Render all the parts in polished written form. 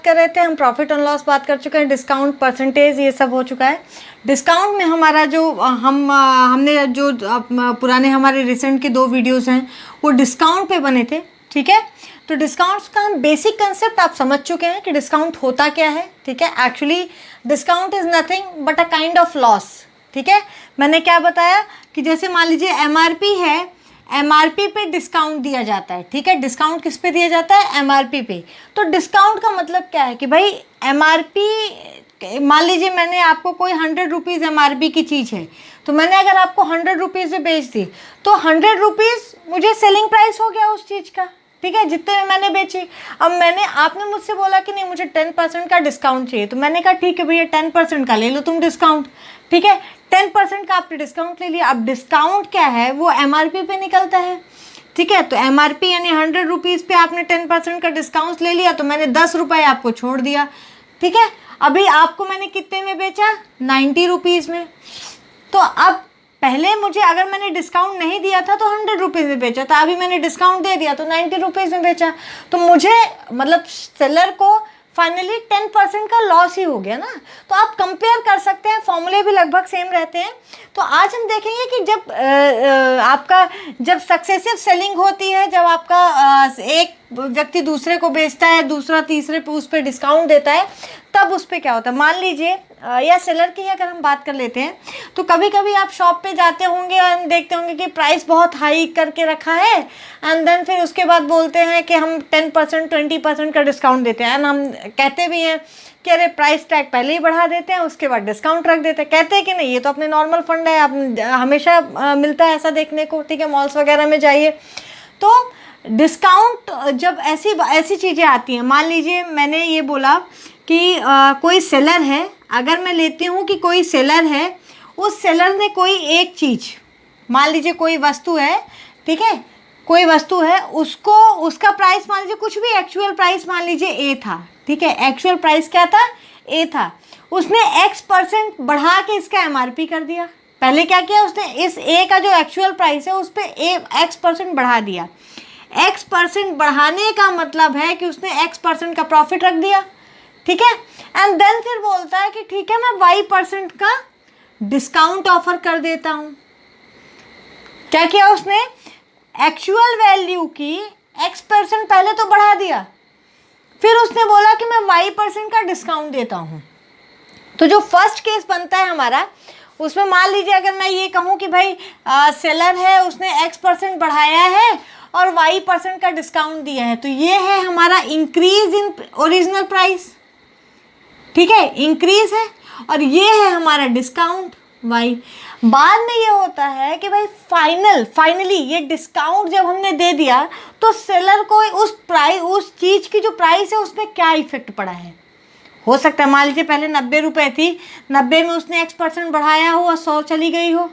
कर रहे थे हम प्रॉफिट एंड लॉस बात कर चुके हैं, डिस्काउंट परसेंटेज ये सब हो चुका है। डिस्काउंट में हमारा जो हमने जो पुराने हमारे रिसेंट के 2 वीडियोस हैं वो डिस्काउंट पे बने थे, ठीक है। तो डिस्काउंट्स का हम बेसिक कंसेप्ट आप समझ चुके हैं कि डिस्काउंट होता क्या है, ठीक है। Actually discount is nothing but a kind of loss, ठीक है। मैंने क्या बताया कि जैसे मान लीजिए एमआरपी है, एमआरपी पे डिस्काउंट दिया जाता है, ठीक है। डिस्काउंट किस पे दिया जाता है? एमआरपी पे। तो डिस्काउंट का मतलब क्या है कि भाई एमआरपी, मान लीजिए मैंने आपको कोई 100 रुपीज़ एमआरपी की चीज़ है, तो मैंने अगर आपको 100 रुपीज़ में बेच दी तो 100 रुपीज़ मुझे सेलिंग प्राइस हो गया उस चीज़ का, ठीक है, जितने में मैंने बेची। अब आपने मुझसे बोला कि नहीं मुझे 10% का डिस्काउंट चाहिए, तो मैंने कहा ठीक है भैया 10% का ले लो तुम डिस्काउंट, ठीक है। 10% का आपने डिस्काउंट ले लिया। अब डिस्काउंट क्या है? वो एमआरपी पे निकलता है, ठीक है। तो एमआरपी यानी 100 रुपीज़ पे आपने 10% का डिस्काउंट ले लिया, तो मैंने 10 रुपये आपको छोड़ दिया, ठीक है। अभी आपको मैंने कितने में बेचा? 90 रुपीज़ में। तो अब पहले मुझे अगर मैंने डिस्काउंट नहीं दिया था तो 100 रुपीज़ में बेचा था, अभी मैंने डिस्काउंट दे दिया तो 90 रुपीज़ में बेचा, तो मुझे मतलब सेलर को फाइनली 10% का लॉस ही हो गया ना। तो आप कंपेयर कर सकते हैं, फॉर्मूले भी लगभग सेम रहते हैं। तो आज हम देखेंगे कि जब आपका जब सक्सेसिव सेलिंग होती है, जब आपका एक व्यक्ति दूसरे को बेचता है, दूसरा तीसरे पे उस पर डिस्काउंट देता है, तब उस पर क्या होता है। मान लीजिए या सेलर की अगर हम बात कर लेते हैं, तो कभी कभी आप शॉप पे जाते होंगे और देखते होंगे कि प्राइस बहुत हाई करके रखा है, एंड देन फिर उसके बाद बोलते हैं कि हम 10% 20% का डिस्काउंट देते हैं, एंड हम कहते भी हैं कि अरे प्राइस टैग पहले ही बढ़ा देते हैं, उसके बाद डिस्काउंट रख देते हैं। कहते हैं कि नहीं ये तो अपने नॉर्मल फंड है, आप हमेशा मिलता है ऐसा देखने को, ठीक है। मॉल्स वगैरह में जाइए तो डिस्काउंट जब ऐसी चीज़ें आती हैं, मान लीजिए मैंने ये बोला कि कोई सेलर है, अगर मैं लेती हूँ कि कोई सेलर है, उस सेलर ने कोई एक चीज़, मान लीजिए कोई वस्तु है, ठीक है, कोई वस्तु है, उसको उसका प्राइस मान लीजिए कुछ भी एक्चुअल प्राइस मान लीजिए ए था, ठीक है। एक्चुअल प्राइस क्या था? ए था। उसने X% बढ़ा के इसका एमआरपी कर दिया। पहले क्या किया उसने? इस ए का जो एक्चुअल प्राइस है उस पर X% बढ़ा दिया। X% बढ़ाने का मतलब है कि उसने X% का प्रॉफिट रख दिया, ठीक है। एंड देन फिर बोलता है कि ठीक है मैं Y% का डिस्काउंट ऑफर कर देता हूँ। क्या किया उसने? एक्चुअल वैल्यू की X% पहले तो बढ़ा दिया, फिर उसने बोला कि मैं Y% का डिस्काउंट देता हूँ। तो जो फर्स्ट केस बनता है हमारा, उसमें मान लीजिए अगर मैं ये कहूँ कि भाई सेलर है, उसने X% बढ़ाया है और Y% का डिस्काउंट दिया है, तो ये है हमारा इंक्रीज इन ओरिजिनल प्राइस, ठीक है, इंक्रीज है। और ये है हमारा डिस्काउंट Y। बाद में ये होता है कि भाई फाइनली ये डिस्काउंट जब हमने दे दिया तो सेलर को उस चीज़ की जो प्राइस है उसमें क्या इफेक्ट पड़ा है। हो सकता है मान लीजिए पहले 90 रुपये थी, 90 में उसने X% बढ़ाया हो और 100 चली गई हो,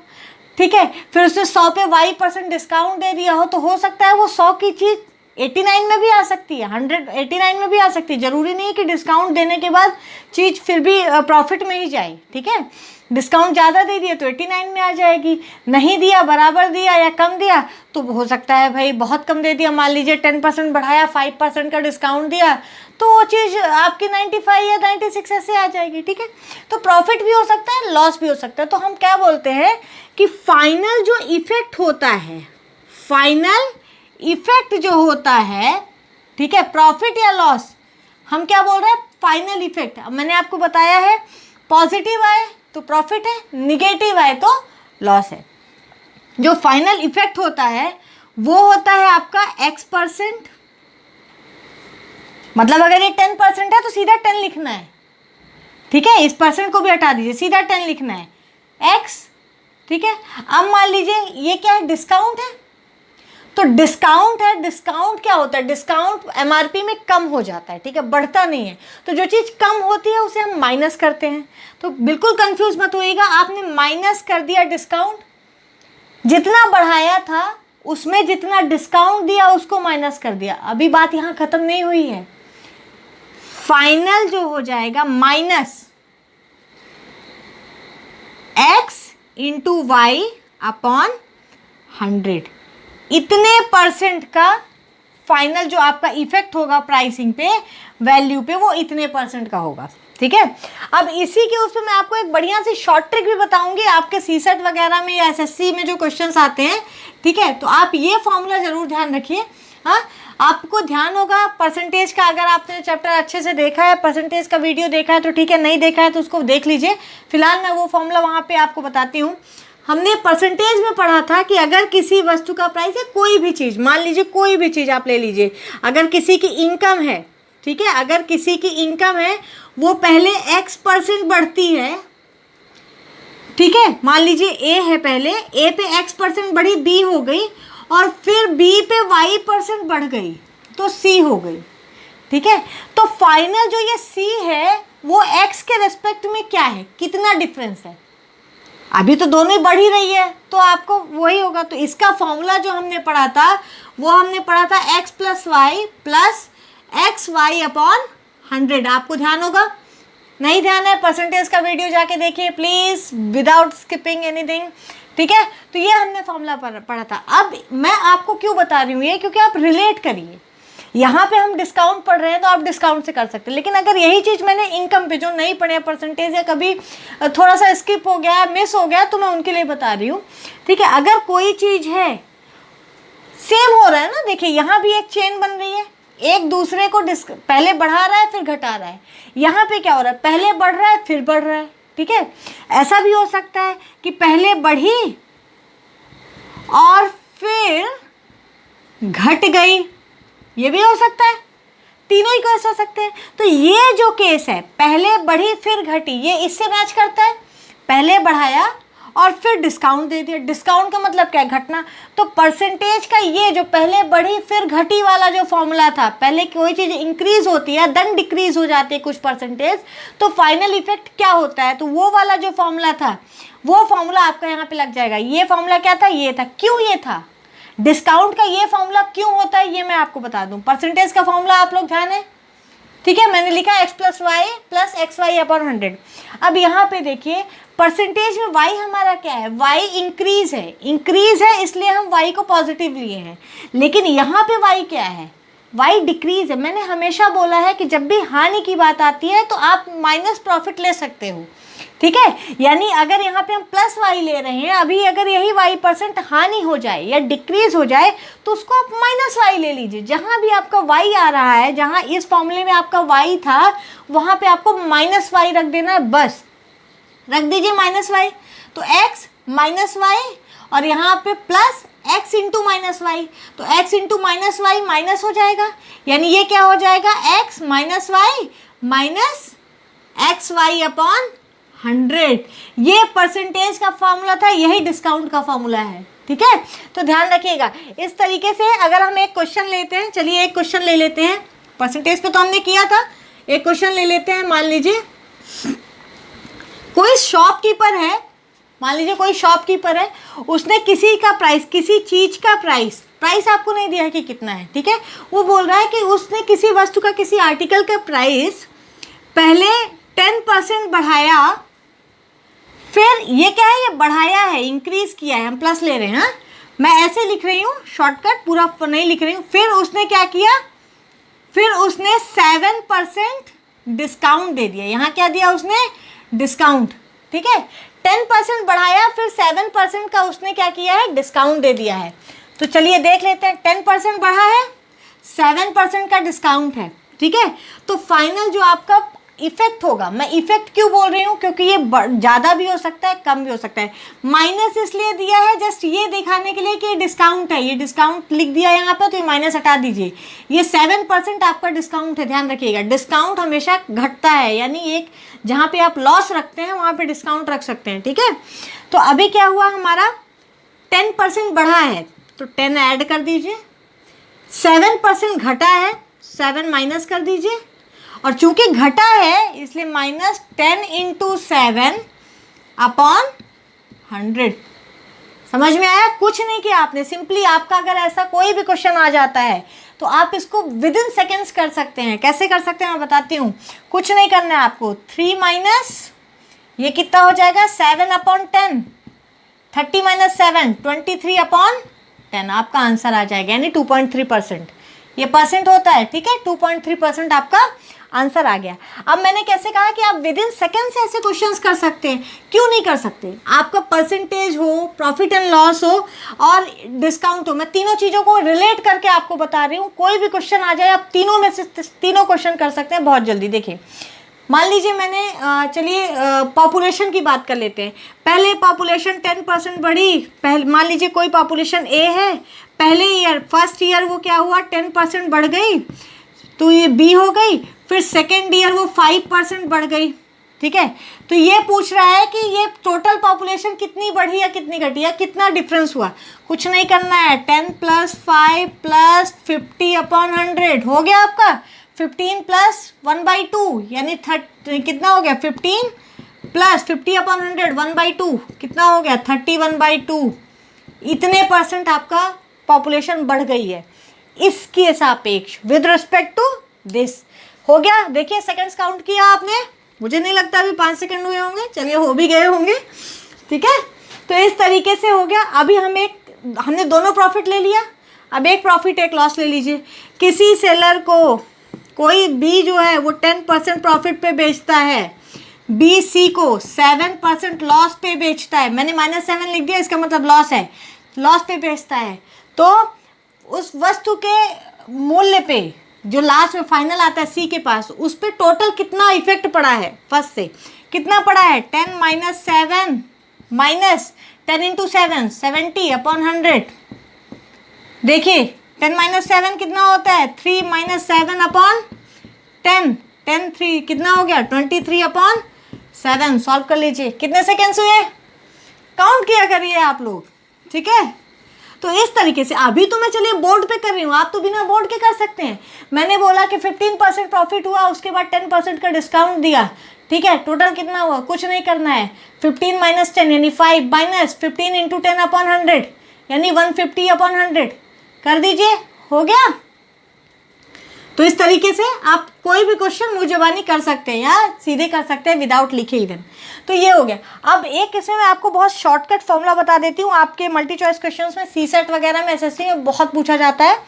ठीक है। फिर उसने 100 पे Y% डिस्काउंट दे दिया हो, तो हो सकता है वो 100 की चीज़ 89 में भी आ सकती है, 189 में भी आ सकती है। ज़रूरी नहीं है कि डिस्काउंट देने के बाद चीज़ फिर भी प्रॉफिट में ही जाए, ठीक है। डिस्काउंट ज़्यादा दे दिया तो 89 में आ जाएगी, नहीं दिया, बराबर दिया या कम दिया तो हो सकता है भाई बहुत कम दे दिया, मान लीजिए 10% बढ़ाया, 5% का डिस्काउंट दिया, तो वो चीज़ आपकी 95 या 96 ऐसे आ जाएगी, ठीक है। तो प्रॉफिट भी हो सकता है, लॉस भी हो सकता है। तो हम क्या बोलते हैं कि फाइनल जो इफेक्ट होता है, फाइनल इफेक्ट जो होता है, ठीक है, प्रॉफिट या लॉस, हम क्या बोल रहे हैं? Final effect. अब मैंने आपको बताया है पॉजिटिव आए तो प्रॉफिट है, निगेटिव आए तो लॉस है। जो फाइनल इफेक्ट होता है वो होता है आपका X%, मतलब अगर ये 10% है तो सीधा 10 लिखना है, ठीक है, इस परसेंट को भी हटा दीजिए, सीधा 10 लिखना है X, ठीक है। अब मान लीजिए ये क्या है? डिस्काउंट है, तो डिस्काउंट है, डिस्काउंट क्या होता है? डिस्काउंट एमआरपी में कम हो जाता है, ठीक है, बढ़ता नहीं है। तो जो चीज़ कम होती है उसे हम माइनस करते हैं। तो बिल्कुल कंफ्यूज मत होइएगा, आपने माइनस कर दिया डिस्काउंट, जितना बढ़ाया था उसमें जितना डिस्काउंट दिया उसको माइनस कर दिया। अभी बात यहाँ ख़त्म नहीं हुई है। फाइनल जो हो जाएगा minus X into Y upon 100, इतने परसेंट का फाइनल जो आपका इफेक्ट होगा प्राइसिंग पे, वैल्यू पे, वो इतने % का होगा। ठीक है, अब इसी के उस पर मैं आपको एक बढ़िया सी शॉर्ट ट्रिक भी बताऊंगी आपके सीसेट वगैरह में या एसएससी में जो क्वेश्चंस आते हैं। ठीक है, तो आप ये फॉर्मूला जरूर ध्यान रखिए। हाँ, आपको ध्यान होगा परसेंटेज का, अगर आपने चैप्टर अच्छे से देखा है, परसेंटेज का वीडियो देखा है तो ठीक है, नहीं देखा है तो उसको देख लीजिए। फिलहाल मैं वो फॉर्मूला वहाँ पे आपको बताती हूँ। हमने परसेंटेज में पढ़ा था कि अगर किसी वस्तु का प्राइस है, कोई भी चीज़, मान लीजिए कोई भी चीज़ आप ले लीजिए, अगर किसी की इनकम है, ठीक है, अगर किसी की इनकम है वो पहले X% बढ़ती है, ठीक है, मान लीजिए A है, पहले A पे X% बढ़ी, B हो गई, और फिर B पे Y% बढ़ गई तो C हो गई। ठीक है, तो फाइनल जो ये C है वो X के रेस्पेक्ट में क्या है, कितना डिफरेंस है। अभी तो दोनों ही बढ़ ही रही है तो आपको वही होगा। तो इसका फॉर्मूला जो हमने पढ़ा था वो हमने पढ़ा था x + y + xy/100। आपको ध्यान होगा, नहीं ध्यान है परसेंटेज का वीडियो जाके देखिए प्लीज़, विदाउट स्किपिंग एनीथिंग। ठीक है, तो ये हमने फॉर्मूला पढ़ा था। अब मैं आपको क्यों बता रही हूँ ये, क्योंकि आप रिलेट करिए। यहाँ पे हम डिस्काउंट पढ़ रहे हैं तो आप डिस्काउंट से कर सकते हैं, लेकिन अगर यही चीज़ मैंने इनकम पे जो नहीं पढ़े परसेंटेज या कभी थोड़ा सा स्किप हो गया, मिस हो गया, तो मैं उनके लिए बता रही हूँ। ठीक है, अगर कोई चीज़ है सेम हो रहा है ना, देखिए यहाँ भी एक चेन बन रही है, एक दूसरे को पहले बढ़ा रहा है फिर घटा रहा है। यहाँ पे क्या हो रहा है, पहले बढ़ रहा है फिर बढ़ रहा है। ठीक है, ऐसा भी हो सकता है कि पहले बढ़ी और फिर घट गई, ये भी हो सकता है, तीनों ही केस हो सकते हैं। तो ये जो केस है, पहले बढ़ी फिर घटी, ये इससे मैच करता है। पहले बढ़ाया और फिर डिस्काउंट दे दिया, डिस्काउंट का मतलब क्या है, घटना। तो परसेंटेज का ये जो पहले बढ़ी फिर घटी वाला जो फॉर्मूला था, पहले कोई चीज़ इंक्रीज होती है देन डिक्रीज हो जाती है कुछ परसेंटेज, तो फाइनल इफेक्ट क्या होता है, तो वो वाला जो फॉर्मूला था वो फॉर्मूला आपका यहाँ पे लग जाएगा। ये फॉर्मूला क्या था, ये था। क्यों ये था, डिस्काउंट का ये फॉर्मूला क्यों होता है, ये मैं आपको बता दूं। परसेंटेज का फॉर्मूला आप लोग ध्यान है, ठीक है, मैंने लिखा x + y + xy/100। अब यहाँ पे देखिए परसेंटेज में y हमारा क्या है, y इंक्रीज है, इसलिए हम y को पॉजिटिव लिए हैं। लेकिन यहाँ पे y क्या है, y डिक्रीज है। मैंने हमेशा बोला है कि जब भी हानि की बात आती है तो आप माइनस प्रॉफिट ले सकते हो। ठीक है, यानी अगर यहाँ पे हम +y ले रहे हैं, अभी अगर यही y% हानि हो जाए या डिक्रीज हो जाए तो उसको आप -y ले लीजिए। जहाँ भी आपका y आ रहा है, जहाँ इस फॉर्मूले में आपका y था, वहाँ पे आपको -y रख देना है, बस रख दीजिए -y। तो x -y और यहाँ पे प्लस x × -y, तो x × -y माइनस हो जाएगा, यानी ये क्या हो जाएगा, x - y -xy/100। ये परसेंटेज का फॉर्मूला था, यही डिस्काउंट का फॉर्मूला है। ठीक है, तो ध्यान रखिएगा। इस तरीके से अगर हम एक क्वेश्चन लेते हैं, चलिए एक क्वेश्चन ले लेते हैं, परसेंटेज पे तो हमने किया था, एक क्वेश्चन ले लेते हैं। मान लीजिए कोई शॉपकीपर है, मान लीजिए कोई शॉपकीपर है, उसने किसी का प्राइस, किसी चीज़ का प्राइस आपको नहीं दिया है कि कितना है, ठीक है, वो बोल रहा है कि उसने किसी वस्तु का, किसी आर्टिकल का प्राइस पहले 10% बढ़ाया, फिर ये क्या है, ये बढ़ाया है, इंक्रीज किया है, हम प्लस ले रहे हैं। हाँ, मैं ऐसे लिख रही हूँ, शॉर्टकट पूरा नहीं लिख रही हूँ। फिर उसने क्या किया, फिर उसने 7% डिस्काउंट दे दिया। यहाँ क्या दिया उसने, डिस्काउंट। ठीक है, 10% बढ़ाया, फिर 7% का उसने क्या किया है, डिस्काउंट दे दिया है। तो चलिए देख लेते हैं, 10% बढ़ा है, 7% का डिस्काउंट है। ठीक है, तो फाइनल जो आपका इफेक्ट होगा, मैं इफेक्ट क्यों बोल रही हूँ, क्योंकि ये ज़्यादा भी हो सकता है, कम भी हो सकता है। माइनस इसलिए दिया है जस्ट ये दिखाने के लिए कि ये डिस्काउंट है, ये डिस्काउंट लिख दिया यहाँ पे, तो ये माइनस हटा दीजिए। ये 7% आपका डिस्काउंट है, ध्यान रखिएगा। डिस्काउंट हमेशा घटता है, यानी एक जहाँ पे आप लॉस रखते हैं वहाँ पे डिस्काउंट रख सकते हैं। ठीक है, तो अभी क्या हुआ, हमारा 10% बढ़ा है तो 10 ऐड कर दीजिए, 7% घटा है, 7 माइनस कर दीजिए, और चूंकि घटा है इसलिए -10 × 7/100। समझ में आया, कुछ नहीं किया आपने, सिंपली आपका अगर ऐसा कोई भी क्वेश्चन आ जाता है तो आप इसको विदिन सेकेंड्स कर सकते हैं। कैसे कर सकते हैं मैं बताती हूँ, कुछ नहीं करना है आपको। 3 माइनस ये कितना हो जाएगा, 7/10, 30 - 7 23/10, आपका आंसर आ जाएगा, यानी 2.3%। ये परसेंट होता है, ठीक है। 2.3% आपका आंसर आ गया। अब मैंने कैसे कहा कि आप विद इन सेकेंड से ऐसे क्वेश्चंस कर सकते हैं। क्यों नहीं कर सकते? आपका परसेंटेज हो, प्रॉफिट एंड लॉस हो और डिस्काउंट हो, मैं तीनों चीज़ों को रिलेट करके आपको बता रही हूँ। कोई भी क्वेश्चन आ जाए आप तीनों में से तीनों क्वेश्चन कर सकते हैं बहुत जल्दी। देखिए मान लीजिए मैंने चलिए पॉपुलेशन की बात कर लेते हैं। पहले पॉपुलेशन 10% बढ़ी, पहले मान लीजिए कोई पॉपुलेशन ए है, पहले ईयर फर्स्ट ईयर वो क्या हुआ 10% बढ़ गई, तो ये बी हो गई। फिर सेकेंड ईयर वो 5% बढ़ गई, ठीक है। तो ये पूछ रहा है कि ये टोटल पॉपुलेशन कितनी बढ़ी या कितनी घटी या कितना डिफरेंस हुआ। कुछ नहीं करना है, 10 + 5 + 50/100 हो गया आपका 15 + 1/2 यानी कितना हो गया 15 + 50/100 1/2 कितना हो गया 31/2। इतने परसेंट आपका पॉपुलेशन बढ़ गई है इसके सापेक्ष विद रिस्पेक्ट टू दिस। हो गया। देखिए सेकंड्स काउंट किया आपने, मुझे नहीं लगता अभी 5 सेकंड हुए होंगे, चलिए हो भी गए होंगे, ठीक है। तो इस तरीके से हो गया। अभी हमने दोनों प्रॉफिट ले लिया, अब एक प्रॉफिट एक लॉस ले लीजिए। किसी सेलर को कोई बी जो है वो 10% प्रॉफिट पे बेचता है, बी सी को 7% लॉस पे बेचता है। मैंने -7 लिख दिया, इसका मतलब लॉस है, लॉस पे बेचता है। तो उस वस्तु के मूल्य पे जो लास्ट में फाइनल आता है सी के पास, उस पे टोटल कितना इफेक्ट पड़ा है फर्स्ट से, कितना पड़ा है 10 - 7 माइनस 10 × 7 70/100। देखिए 10 - 7 कितना होता है 3 - 7/10 10 3 कितना हो गया 23/7। सॉल्व कर लीजिए। कितने सेकेंड्स हुए काउंट किया करिए आप लोग, ठीक है। तो इस तरीके से अभी तो मैं चलिए बोर्ड पे कर रही हूँ, आप तो बिना बोर्ड के कर सकते हैं। मैंने बोला कि 15% प्रॉफिट हुआ, उसके बाद 10% का डिस्काउंट दिया, ठीक है। टोटल कितना हुआ, कुछ नहीं करना है, 15 - 10 यानी 5 माइनस 15 × 10/100 यानी 150/100 कर दीजिए, हो गया। तो इस तरीके से आप कोई भी क्वेश्चन मुँह ज़बानी कर सकते हैं या सीधे कर सकते हैं विदाउट लिखे इवन। तो ये हो गया। अब एक इसमें मैं आपको बहुत शॉर्टकट फॉर्मूला बता देती हूँ। आपके मल्टी चॉइस क्वेश्चंस में सीसेट वगैरह में एसएससी में बहुत पूछा जाता है,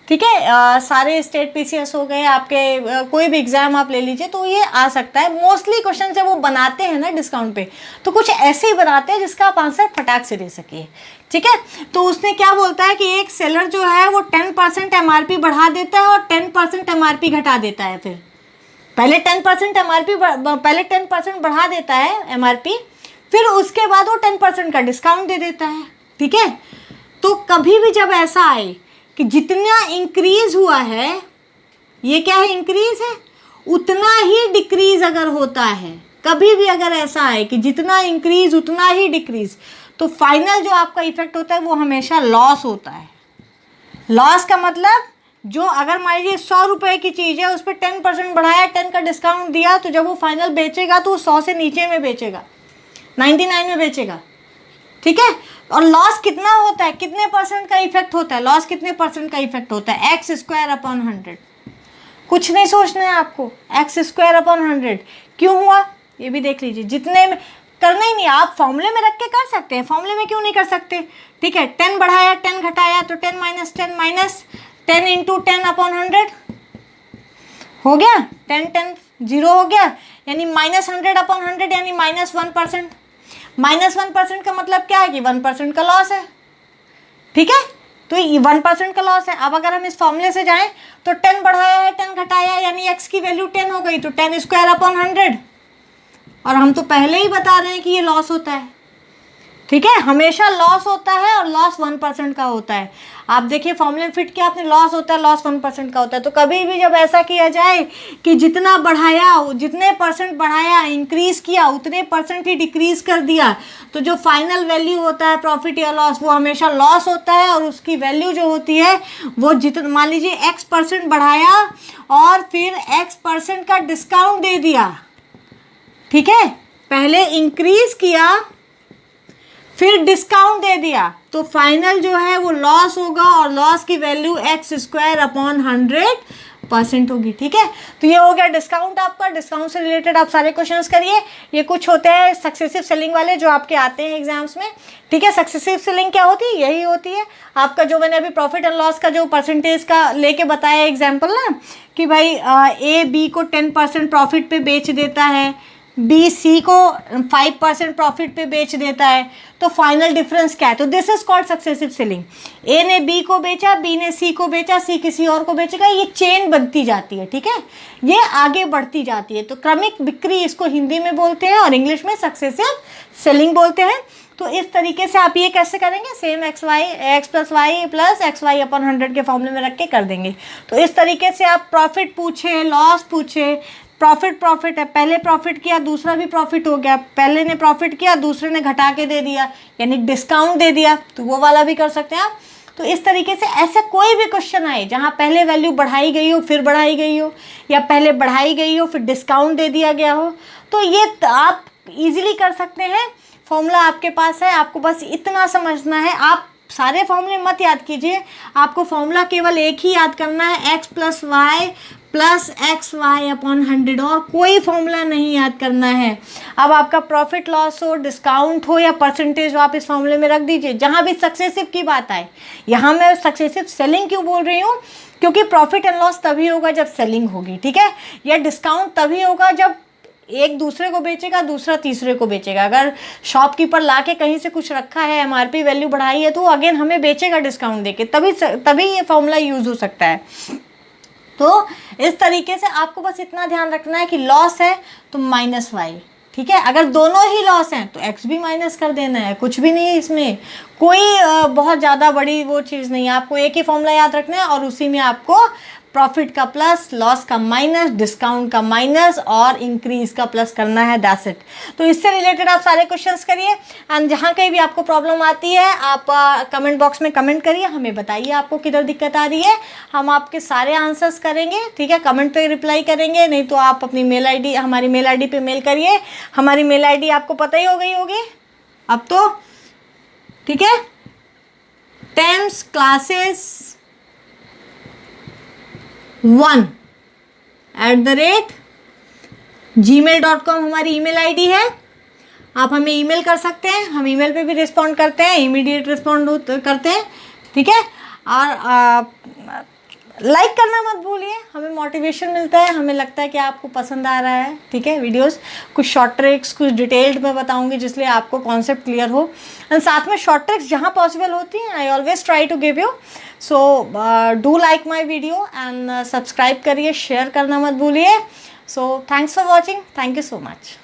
ठीक है। सारे स्टेट पीसीएस हो गए आपके, कोई भी एग्जाम आप ले लीजिए तो ये आ सकता है। मोस्टली क्वेश्चन जब वो बनाते हैं ना डिस्काउंट पे तो कुछ ऐसे ही बनाते हैं जिसका आप आंसर फटाक से दे सकिए, ठीक है। तो उसने क्या बोलता है कि एक सेलर जो है वो 10% एमआरपी बढ़ा देता है और 10% एमआरपी घटा देता है। फिर पहले 10% एमआरपी पहले 10% बढ़ा देता है एमआरपी, फिर उसके बाद वो 10% का डिस्काउंट दे देता है, ठीक है। तो कभी भी जब ऐसा आए कि जितना इंक्रीज हुआ है, ये क्या है इंक्रीज है, उतना ही डिक्रीज अगर होता है, कभी भी अगर ऐसा आए कि जितना इंक्रीज उतना ही डिक्रीज, तो फाइनल जो आपका इफेक्ट होता है वो हमेशा लॉस होता है। लॉस का मतलब जो अगर मान लीजिए 100 रुपये की चीज़ है उस पर 10% बढ़ाया, 10 का डिस्काउंट दिया, तो जब वो फाइनल बेचेगा तो वो 100 से नीचे में बेचेगा, 99 में बेचेगा, ठीक है। और लॉस कितना होता है, कितने परसेंट का इफेक्ट होता है, लॉस कितने परसेंट का इफेक्ट होता है, x² 100। कुछ नहीं सोचना है आपको, x² 100 क्यों हुआ ये भी देख लीजिए। जितने में करना ही नहीं, आप फॉर्मूले में रख के कर सकते हैं, फॉर्मूले में क्यों नहीं कर सकते, ठीक है। 10 बढ़ाया 10 घटाया तो 10 - 10 माइनस 10 × 10/100 हो गया, 10 10 0 हो गया, यानी -100/100 यानी -1%। -1% का मतलब क्या है कि 1% का लॉस है, ठीक है। तो ये 1% का लॉस है। अब अगर हम इस फॉर्मूले से जाएं तो 10 बढ़ाया है 10 घटाया यानी x की वैल्यू 10 हो गई, तो 10² 100। और हम तो पहले ही बता रहे हैं कि ये लॉस होता है, ठीक है। हमेशा लॉस होता है और लॉस 1% का होता है। आप देखिए फॉर्मूले में फिट किया आपने, लॉस होता है, लॉस 1% का होता है। तो कभी भी जब ऐसा किया जाए कि जितना बढ़ाया, जितने परसेंट बढ़ाया इंक्रीज किया उतने परसेंट ही डिक्रीज कर दिया, तो जो फाइनल वैल्यू होता है प्रॉफिट या लॉस वो हमेशा लॉस होता है। और उसकी वैल्यू जो होती है वो जितना, मान लीजिए x% बढ़ाया और फिर x% का डिस्काउंट दे दिया, ठीक है। पहले इंक्रीज किया फिर डिस्काउंट दे दिया, तो फाइनल जो है वो लॉस होगा और लॉस की वैल्यू x² 100 10% होगी। ठीक है, तो ये हो गया डिस्काउंट आपका। डिस्काउंट से रिलेटेड आप सारे क्वेश्चंस करिए। ये कुछ होते हैं सक्सेसिव सेलिंग वाले जो आपके आते हैं एग्जाम्स में। ठीक है, सक्सेसिव सेलिंग क्या होती है? यही होती है आपका जो मैंने अभी प्रॉफिट एंड लॉस का जो परसेंटेज का लेके बताया एग्जाम्पल ना, कि भाई ए बी को 10% प्रॉफिट पे बेच देता है, बी सी को 5% प्रॉफिट पे बेच देता है, तो फाइनल डिफरेंस क्या है? तो this is called successive selling. A ने बी को बेचा, बी ने सी को बेचा, सी किसी और को बेचेगा, ये चेन बनती जाती है। ठीक है, ये आगे बढ़ती जाती है। तो क्रमिक बिक्री इसको हिंदी में बोलते हैं और इंग्लिश में सक्सेसिव सेलिंग बोलते हैं। तो इस तरीके से आप ये कैसे करेंगे? Same X plus Y upon 100 के फॉर्मूले में रख के कर देंगे। तो इस तरीके से आप प्रॉफिट पूछे, लॉस पूछे, प्रॉफिट है, पहले प्रॉफिट किया दूसरा भी प्रॉफिट हो गया, पहले ने प्रॉफिट किया दूसरे ने घटा के दे दिया यानी डिस्काउंट दे दिया, तो वो वाला भी कर सकते हैं आप। तो इस तरीके से ऐसे कोई भी क्वेश्चन आए जहाँ पहले वैल्यू बढ़ाई गई हो फिर बढ़ाई गई हो, या पहले बढ़ाई गई हो फिर डिस्काउंट दे दिया गया हो, तो ये आप इजीली कर सकते हैं। फॉर्मूला आपके पास है, आपको बस इतना समझना है। आप सारे फॉर्मूले मत याद कीजिए, आपको फॉर्मूला केवल एक ही याद करना है, एक्स प्लस वाई अपॉन 100, और कोई फॉर्मूला नहीं याद करना है। अब आपका प्रॉफिट लॉस हो, डिस्काउंट हो या परसेंटेज हो, आप इस फॉर्मूले में रख दीजिए। जहाँ भी सक्सेसिव की बात आए, यहाँ मैं सक्सेसिव सेलिंग क्यों बोल रही हूँ? क्योंकि प्रॉफिट एंड लॉस तभी होगा जब सेलिंग होगी। ठीक है, या डिस्काउंट तभी होगा जब एक दूसरे को बेचेगा दूसरा तीसरे को बेचेगा। अगर शॉपकीपर लाके कहीं से कुछ रखा है, एमआरपी वैल्यू बढ़ाई है, तो अगेन हमें बेचेगा डिस्काउंट देके, तभी ये फॉर्मूला यूज हो सकता है। तो इस तरीके से आपको बस इतना ध्यान रखना है कि लॉस है तो माइनस वाई। ठीक है, अगर दोनों ही लॉस हैं तो एक्स भी माइनस कर देना है, कुछ भी नहीं है इसमें, कोई बहुत ज़्यादा बड़ी वो चीज़ नहीं है। आपको एक ही फॉर्मूला याद रखना है और उसी में आपको प्रॉफिट का प्लस, लॉस का माइनस, डिस्काउंट का माइनस और इंक्रीज का प्लस करना है, दैट्स इट। तो इससे रिलेटेड आप सारे क्वेश्चंस करिए एंड जहाँ कहीं भी आपको प्रॉब्लम आती है आप कमेंट बॉक्स में कमेंट करिए, हमें बताइए आपको किधर दिक्कत आ रही है, हम आपके सारे आंसर्स करेंगे। ठीक है, कमेंट पे रिप्लाई करेंगे, नहीं तो आप अपनी मेल आईडी, हमारी मेल आईडी पे मेल करिए। हमारी मेल आईडी आपको पता ही हो गई होगी अब तो। ठीक है, टेम्स क्लासेस 1@gmail.com हमारी ईमेल आईडी है। आप हमें ईमेल कर सकते हैं, हम ईमेल पे भी रिस्पॉन्ड करते हैं, इमीडिएट रिस्पॉन्ड करते हैं। ठीक है, और लाइक करना मत भूलिए, हमें मोटिवेशन मिलता है, हमें लगता है कि आपको पसंद आ रहा है। ठीक है, वीडियोस कुछ शॉर्ट ट्रिक्स, कुछ डिटेल्ड में बताऊंगी जिसलिए आपको कॉन्सेप्ट क्लियर हो, एंड साथ में शॉर्ट ट्रिक्स जहाँ पॉसिबल होती हैं I always try to give you. So do like my video and subscribe करिए, शेयर करना मत भूलिए। So thanks for watching, thank you so much.